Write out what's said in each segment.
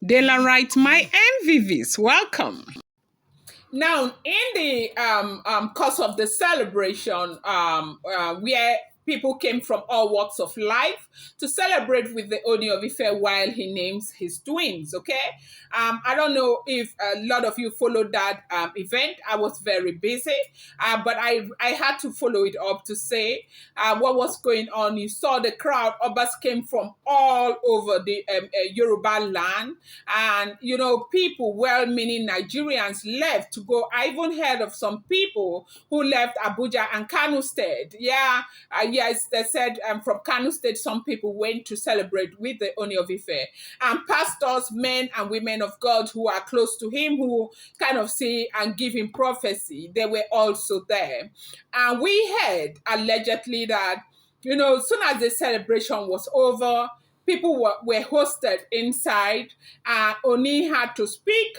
Daylight, my MVVs, welcome. Now, in the course of the celebration, where people came from all walks of life to celebrate with the Ooni of Ife while he names his twins. Okay, I don't know if a lot of you followed that event. I was very busy, but I had to follow it up to say what was going on. You saw the crowd. Obas came from all over the Yoruba land, and people, well-meaning Nigerians, left to go. I even heard of some people who left Abuja and Kano State. Yeah, yes, they said from Kano State, some people went to celebrate with the Ooni of Ife. And pastors, men and women of God who are close to him, who kind of see and give him prophecy, they were also there. And we heard allegedly that, soon as the celebration was over, people were hosted inside. Oni had to speak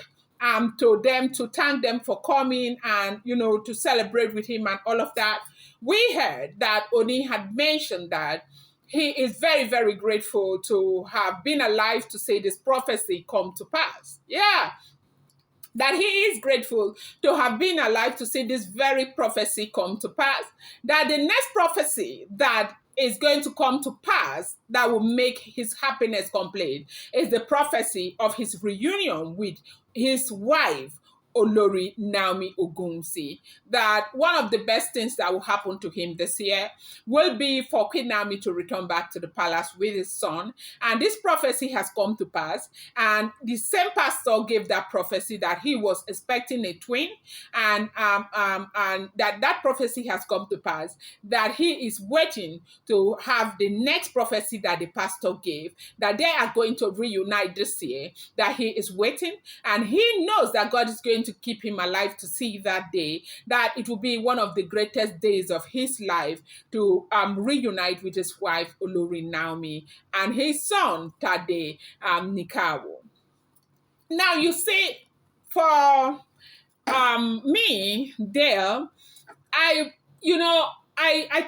to them, to thank them for coming and, to celebrate with him and all of that. We heard that Oni had mentioned that he is very, very grateful to have been alive to see this prophecy come to pass. Yeah, that he is grateful to have been alive to see this very prophecy come to pass. That the next prophecy that is going to come to pass that will make his happiness complete is the prophecy of his reunion with his wife, Olori Naomi Ogunsi. That one of the best things that will happen to him this year will be for Queen Naomi to return back to the palace with his son. And this prophecy has come to pass. And the same pastor gave that prophecy that he was expecting a twin, and that prophecy has come to pass. That he is waiting to have the next prophecy that the pastor gave, that they are going to reunite this year. That he is waiting, and he knows that God is going to keep him alive to see that day, that it will be one of the greatest days of his life to reunite with his wife Olori Naomi and his son Tade Nikawo. Now you see, for me there, I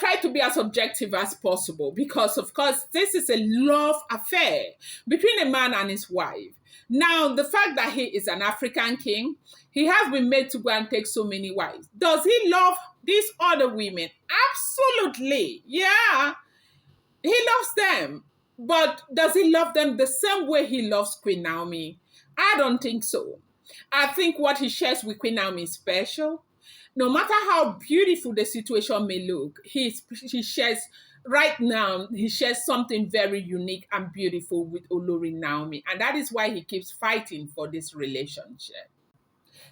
try to be as objective as possible because, of course, this is a love affair between a man and his wife. Now, the fact that he is an African king, he has been made to go and take so many wives. Does he love these other women? Absolutely. Yeah, he loves them. But does he love them the same way he loves Queen Naomi? I don't think so. I think what he shares with Queen Naomi is special. No matter how beautiful the situation may look, he shares right now, he shares something very unique and beautiful with Olori Naomi. And that is why he keeps fighting for this relationship.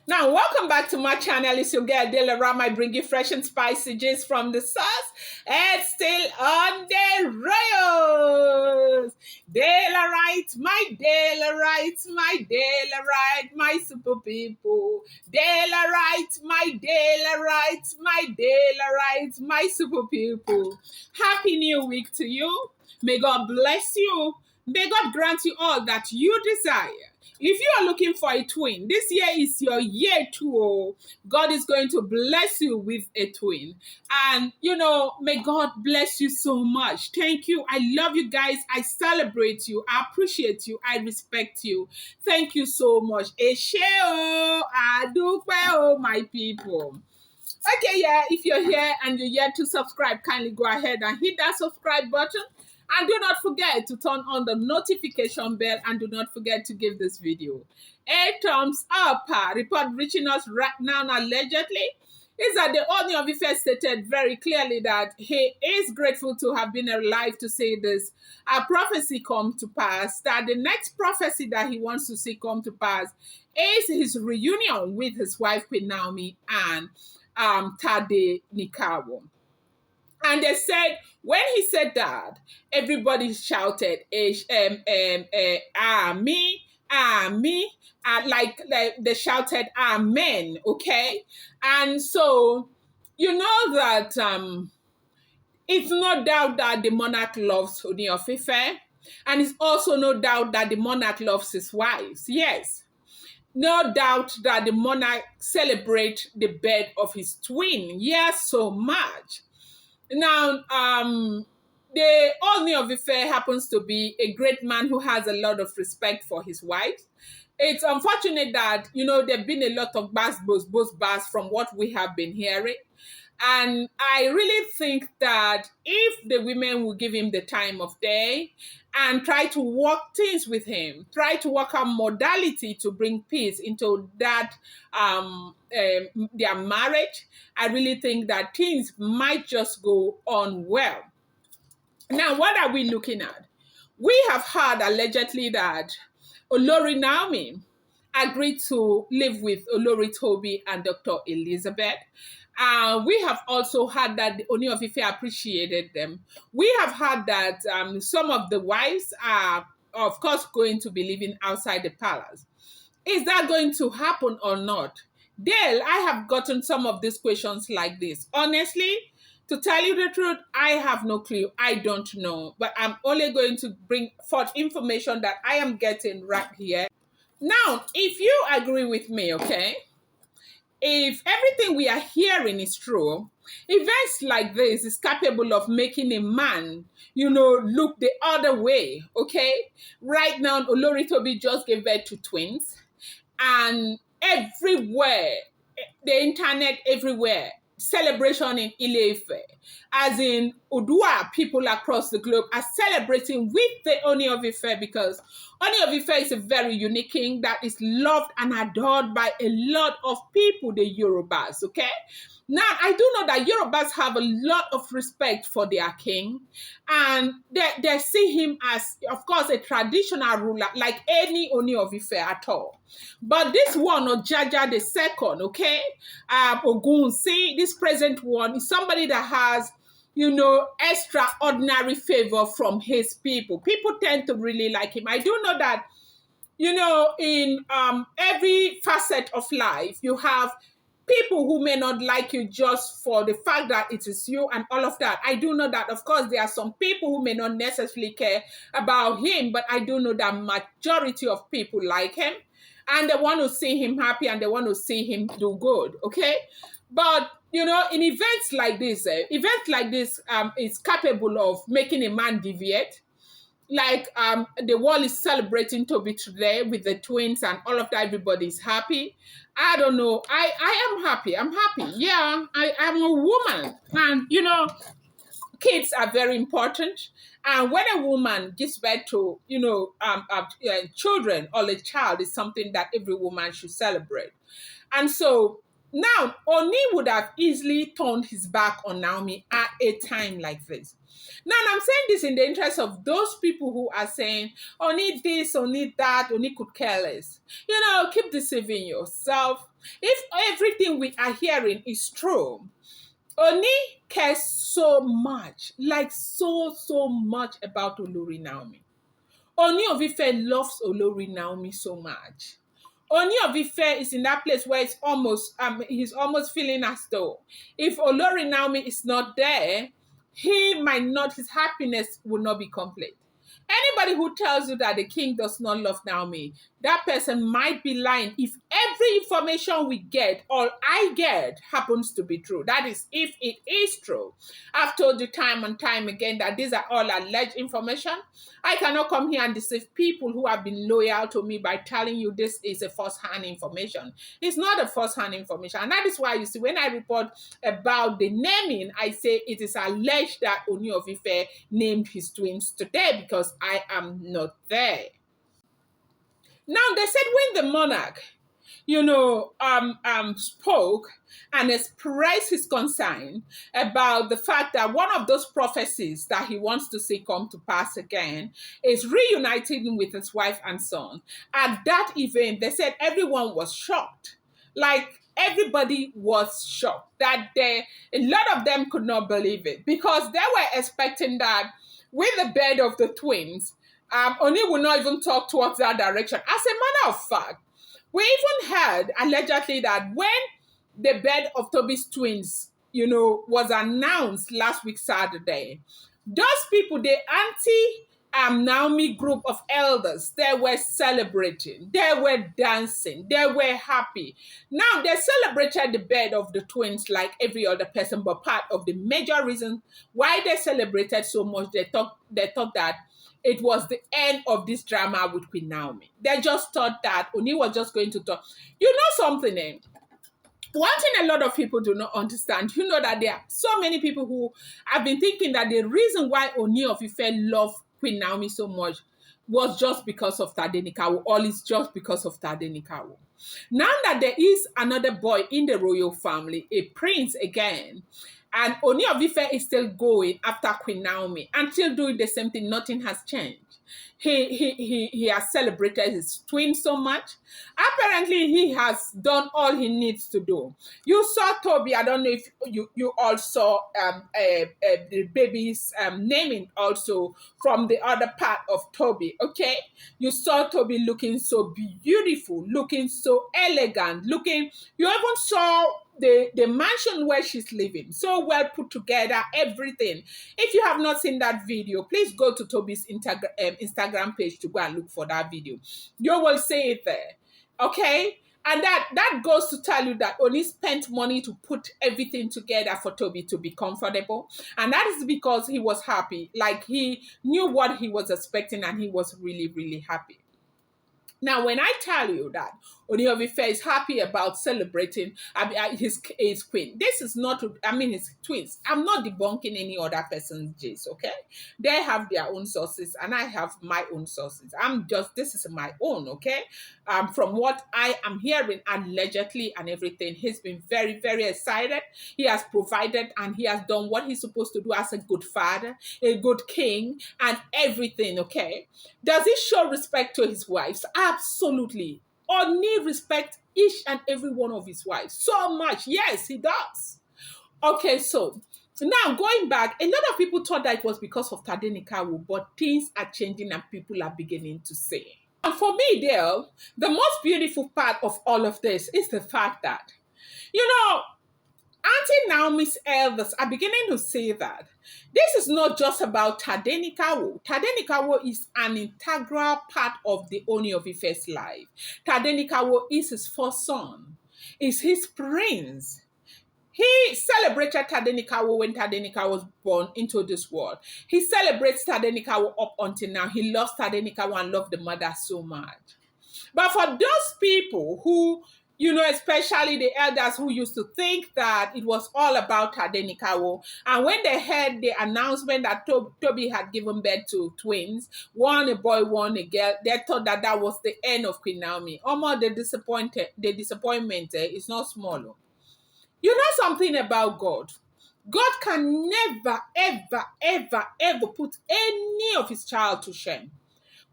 Now, welcome back to my channel. It's your girl, Dela. I bring you fresh and spicy gist from the source. And still on the rails. Dela right, my Dela right, my super people. Dela right, my Dela right, my super people. Happy New Week to you. May God bless you. May God grant you all that you desire. If you are looking for a twin, this year is your year too. Oh. God is going to bless you with a twin. And, may God bless you so much. Thank you. I love you guys. I celebrate you. I appreciate you. I respect you. Thank you so much. Esheo, adupe, my people. Okay, yeah, if you're here and you're yet to subscribe, kindly go ahead and hit that subscribe button. And do not forget to turn on the notification bell, and do not forget to give this video a thumbs up. Report reaching us right now allegedly is that the Ooni of Ife stated very clearly that he is grateful to have been alive to see this prophecy come to pass, that the next prophecy that he wants to see come to pass is his reunion with his wife Queen Naomi and Tade Nikawo. And they said, when he said that, everybody shouted, me, like they shouted, amen, okay? And so, you know that it's no doubt that the monarch loves Ooni of Ife, and it's also no doubt that the monarch loves his wives, yes. No doubt that the monarch celebrates the birth of his twin, yes, so much. Now, the Ooni of Ife happens to be a great man who has a lot of respect for his wife. It's unfortunate that, there've been a lot of both bars from what we have been hearing. And I really think that if the women will give him the time of day and try to work things with him, try to work out modality to bring peace into that their marriage, I really think that things might just go on well. Now, what are we looking at? We have heard allegedly that Olori Naomi agreed to live with Olori Toby and Dr. Elizabeth. We have also heard that the Ooni of Ife appreciated them. We have heard that some of the wives are, of course, going to be living outside the palace. Is that going to happen or not? Dale, I have gotten some of these questions like this. Honestly, to tell you the truth, I have no clue. I don't know. But I'm only going to bring forth information that I am getting right here. Now, if you agree with me, okay, if everything we are hearing is true, events like this is capable of making a man, look the other way, okay? Right now, Olori Toby just gave birth to twins, and everywhere, the internet everywhere, celebration in Ile-Ife, as in Odua, people across the globe are celebrating with the Ooni of Ife, because Ooni of Ife is a very unique king that is loved and adored by a lot of people, the Yorubas, okay? Now, I do know that Yorubas have a lot of respect for their king, and they see him as, of course, a traditional ruler, like any Ooni of Ife at all. But this one, Ojaja the second, okay, Ogunsi, this present one, is somebody that has, extraordinary favor from his people. People tend to really like him. I do know that, in every facet of life, you have people who may not like you just for the fact that it is you and all of that. I do know that, of course, there are some people who may not necessarily care about him, but I do know that majority of people like him, and they want to see him happy, and they want to see him do good, okay? But, in events like this is capable of making a man deviate. Like the world is celebrating Toby today with the twins and all of that. Everybody's happy. I don't know. I am happy. I'm happy. Yeah, I am a woman. And, kids are very important. And when a woman gives birth to, children or a child, is something that every woman should celebrate. And so now, Oni would have easily turned his back on Naomi at a time like this. Now, I'm saying this in the interest of those people who are saying, Oni this, Oni that, Oni could care less. Keep deceiving yourself. If everything we are hearing is true, Oni cares so much, like so much about Olori Naomi. Ooni of Ife loves Olori Naomi so much. Ooni of Ife is in that place where he's almost feeling as though if Olori Naomi is not there, his happiness will not be complete. Anybody who tells you that the king does not love Naomi, that person might be lying if every information we get, or I get, happens to be true. That is, if it is true. I've told you time and time again that these are all alleged information. I cannot come here and deceive people who have been loyal to me by telling you this is a first-hand information. It's not a first-hand information. And that is why, you see, when I report about the naming, I say it is alleged that Ooni of Ife named his twins today, because I am not there. Now, they said when the monarch, spoke and expressed his concern about the fact that one of those prophecies that he wants to see come to pass again is reuniting with his wife and son. At that event, they said everyone was shocked. Like, everybody was shocked that a lot of them could not believe it, because they were expecting that with the birth of the twins, Oni will not even talk towards that direction. As a matter of fact, we even heard allegedly that when the birth of Toby's twins, was announced last week Saturday, those people, the Naomi group of elders, they were celebrating, they were dancing, they were happy. Now they celebrated the birth of the twins like every other person, but part of the major reason why they celebrated so much, they thought that it was the end of this drama with Queen Naomi. They just thought that Oni was just going to talk. You know something, eh? One thing a lot of people do not understand, you know that there are so many people who have been thinking that the reason why Ooni of Ife loved Queen Naomi so much was just because of Tadenikawo, or it's just because of Tadenikawo. Now that there is another boy in the royal family, a prince again, and Ooni of Ife is still going after Queen Naomi and still doing the same thing, nothing has changed. He has celebrated his twin so much. Apparently, he has done all he needs to do. You saw Toby. I don't know if you all saw the baby's naming also from the other part of Toby. Okay, you saw Toby looking so beautiful, looking so elegant, looking. You even saw the mansion where she's living, so well put together, everything. If you have not seen that video, please go to Toby's Instagram page to go and look for that video. You will see it there. Okay, and that goes to tell you that Oni spent money to put everything together for Toby to be comfortable, and that is because he was happy, like he knew what he was expecting, and he was really, really happy. Now, when I tell you that Ooni of Ife is happy about celebrating his queen, this is not, I mean, his twins. I'm not debunking any other person's gist, okay? They have their own sources, and I have my own sources. This is my own, okay? From what I am hearing, allegedly and everything, he's been very, very excited. He has provided and he has done what he's supposed to do as a good father, a good king, and everything, okay? Does he show respect to his wives? Absolutely. Oni respect each and every one of his wives so much. Yes, he does. Okay, so now going back, a lot of people thought that it was because of Tadenikawo, but things are changing and people are beginning to say. And for me, Dale, the most beautiful part of all of this is the fact that, you know, Auntie Naomi's elders are beginning to say that this is not just about Tadenikawo. Tadenikawo is an integral part of the Ooni of Ife's life. Tadenikawo is his first son, is his prince. He celebrated Tadenikawo when Tadenikawo was born into this world. He celebrates Tadenikawo up until now. He loves Tadenikawo and loved the mother so much. But for those people who, you know, especially the elders who used to think that it was all about Tadenikawo, and when they heard the announcement that Toby had given birth to twins, one a boy, one a girl, they thought that that was the end of Queen Naomi. Almost the disappointment is not small. You know something about God? God can never, ever, ever, ever put any of his child to shame.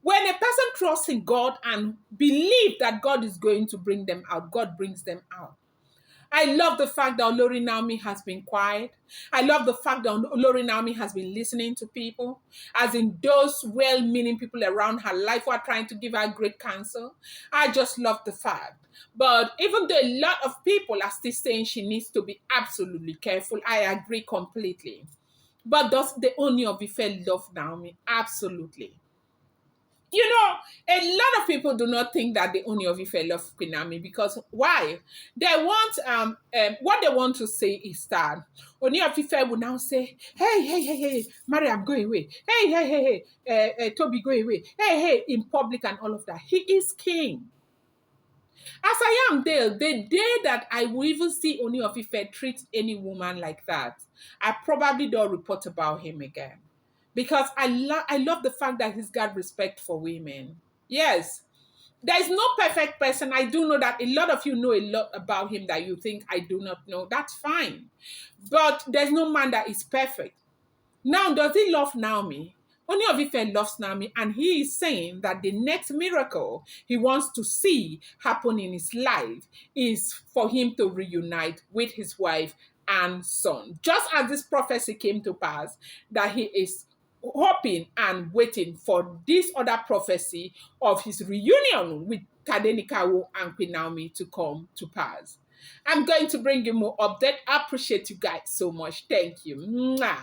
When a person trusts in God and believes that God is going to bring them out, God brings them out. I love the fact that Olori Naomi has been quiet. I love the fact that Olori Naomi has been listening to people, as in those well-meaning people around her life who are trying to give her great counsel. I just love the fact. But even though a lot of people are still saying she needs to be absolutely careful, I agree completely. But does the Ooni of Ife love Naomi? Absolutely. You know, a lot of people do not think that the Ooni of Ife love Queen Naomi, because why? They want what they want to say is that Ooni of Ife will now say, hey, Mary, I'm going away. Hey, Toby, go away. Hey, in public and all of that. He is king. As I am there, the day that I will even see Ooni of Ife treat any woman like that, I probably don't report about him again. Because I love the fact that he's got respect for women. Yes, there is no perfect person. I do know that a lot of you know a lot about him that you think I do not know. That's fine. But there's no man that is perfect. Now, does he love Naomi? Ooni of Ife loves Naomi, and he is saying that the next miracle he wants to see happen in his life is for him to reunite with his wife and son. Just as this prophecy came to pass, that he is hoping and waiting for this other prophecy of his reunion with Tadenikawo and Queen Naomi to come to pass. I'm going to bring you more update. I appreciate you guys so much. Thank you. Mwah.